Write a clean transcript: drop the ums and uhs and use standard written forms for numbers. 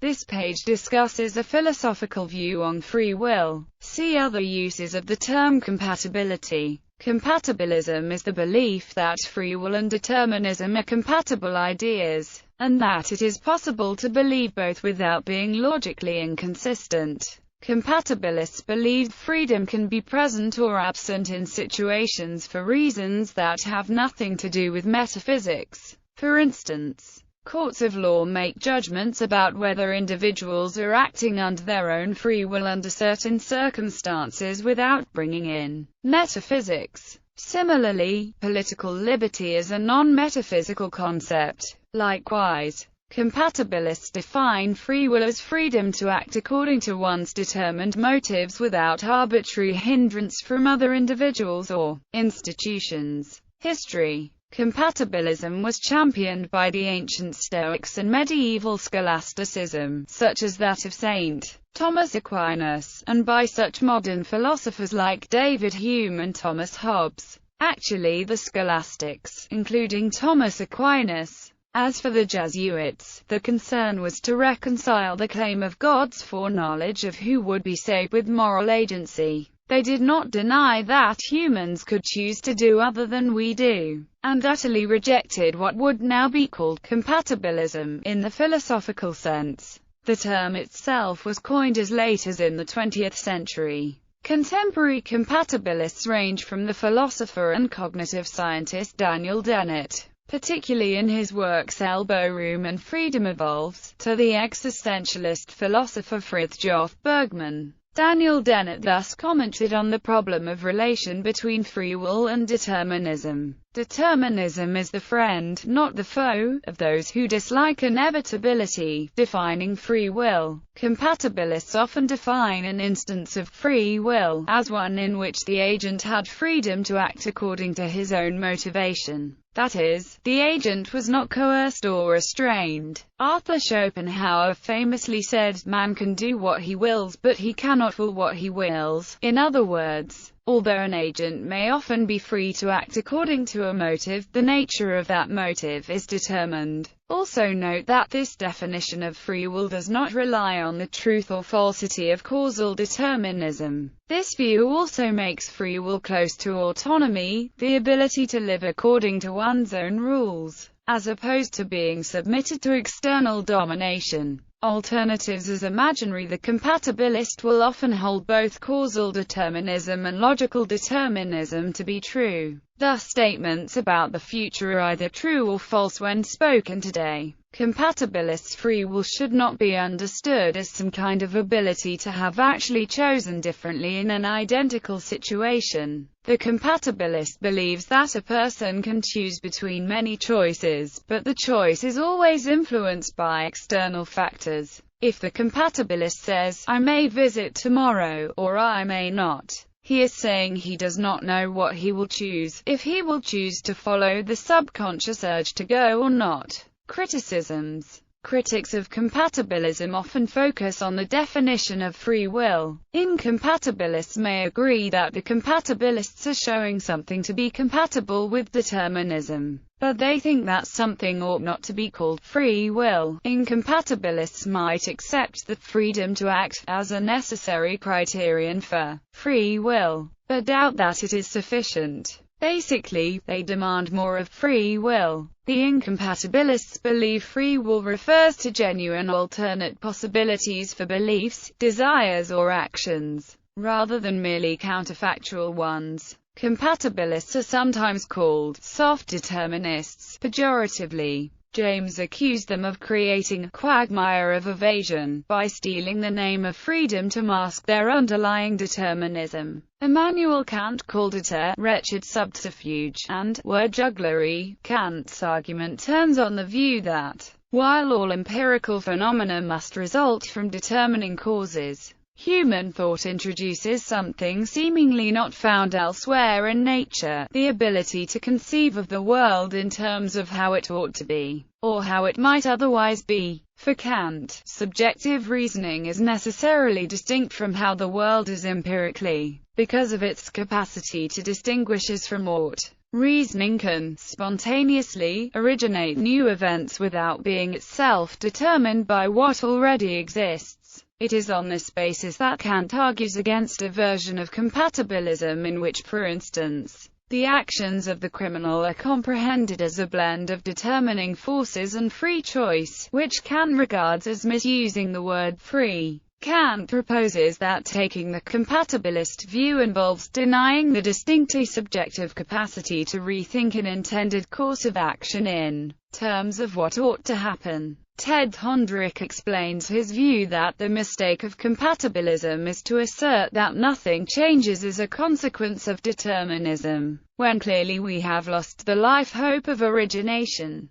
This page discusses a philosophical view on free will. See other uses of the term compatibility. Compatibilism is the belief that free will and determinism are compatible ideas, and that it is possible to believe both without being logically inconsistent. Compatibilists believe freedom can be present or absent in situations for reasons that have nothing to do with metaphysics. For instance, courts of law make judgments about whether individuals are acting under their own free will under certain circumstances without bringing in metaphysics. Similarly, political liberty is a non-metaphysical concept. Likewise, compatibilists define free will as freedom to act according to one's determined motives without arbitrary hindrance from other individuals or institutions. History. Compatibilism was championed by the ancient Stoics and medieval scholasticism, such as that of St. Thomas Aquinas, and by such modern philosophers like David Hume and Thomas Hobbes. Actually, the scholastics, including Thomas Aquinas. As for the Jesuits, the concern was to reconcile the claim of God's foreknowledge of who would be saved with moral agency. They did not deny that humans could choose to do other than we do, and utterly rejected what would now be called compatibilism, in the philosophical sense. The term itself was coined as late as in the 20th century. Contemporary compatibilists range from the philosopher and cognitive scientist Daniel Dennett, particularly in his works Elbow Room and Freedom Evolves, to the existentialist philosopher Fridtjof Bergman. Daniel Dennett thus commented on the problem of relation between free will and determinism. Determinism is the friend, not the foe, of those who dislike inevitability. Defining free will. Compatibilists often define an instance of free will as one in which the agent had freedom to act according to his own motivation. That is, the agent was not coerced or restrained. Arthur Schopenhauer famously said, "Man can do what he wills, but he cannot will what he wills." In other words, although an agent may often be free to act according to a motive, the nature of that motive is determined. Also note that this definition of free will does not rely on the truth or falsity of causal determinism. This view also makes free will close to autonomy, the ability to live according to one's own rules, as opposed to being submitted to external domination. Alternatives as imaginary. The compatibilist will often hold both causal determinism and logical determinism to be true. Thus statements about the future are either true or false when spoken today. Compatibilists' free will should not be understood as some kind of ability to have actually chosen differently in an identical situation. The compatibilist believes that a person can choose between many choices, but the choice is always influenced by external factors. If the compatibilist says, "I may visit tomorrow," or "I may not," he is saying he does not know what he will choose, if he will choose to follow the subconscious urge to go or not. Criticisms. Critics of compatibilism often focus on the definition of free will. Incompatibilists may agree that the compatibilists are showing something to be compatible with determinism, but they think that something ought not to be called free will. Incompatibilists might accept the freedom to act as a necessary criterion for free will, but doubt that it is sufficient. Basically, they demand more of free will. The incompatibilists believe free will refers to genuine alternate possibilities for beliefs, desires or actions, rather than merely counterfactual ones. Compatibilists are sometimes called soft determinists, pejoratively. James accused them of creating a quagmire of evasion by stealing the name of freedom to mask their underlying determinism. Immanuel Kant called it a wretched subterfuge, and word jugglery. Kant's argument turns on the view that, while all empirical phenomena must result from determining causes, human thought introduces something seemingly not found elsewhere in nature, the ability to conceive of the world in terms of how it ought to be, or how it might otherwise be. For Kant, subjective reasoning is necessarily distinct from how the world is empirically, because of its capacity to distinguish as from ought. Reasoning can spontaneously originate new events without being itself determined by what already exists. It is on this basis that Kant argues against a version of compatibilism in which, for instance, the actions of the criminal are comprehended as a blend of determining forces and free choice, which Kant regards as misusing the word free. Kant proposes that taking the compatibilist view involves denying the distinctly subjective capacity to rethink an intended course of action in terms of what ought to happen. Ted Hondrick explains his view that the mistake of compatibilism is to assert that nothing changes as a consequence of determinism, when clearly we have lost the life hope of origination.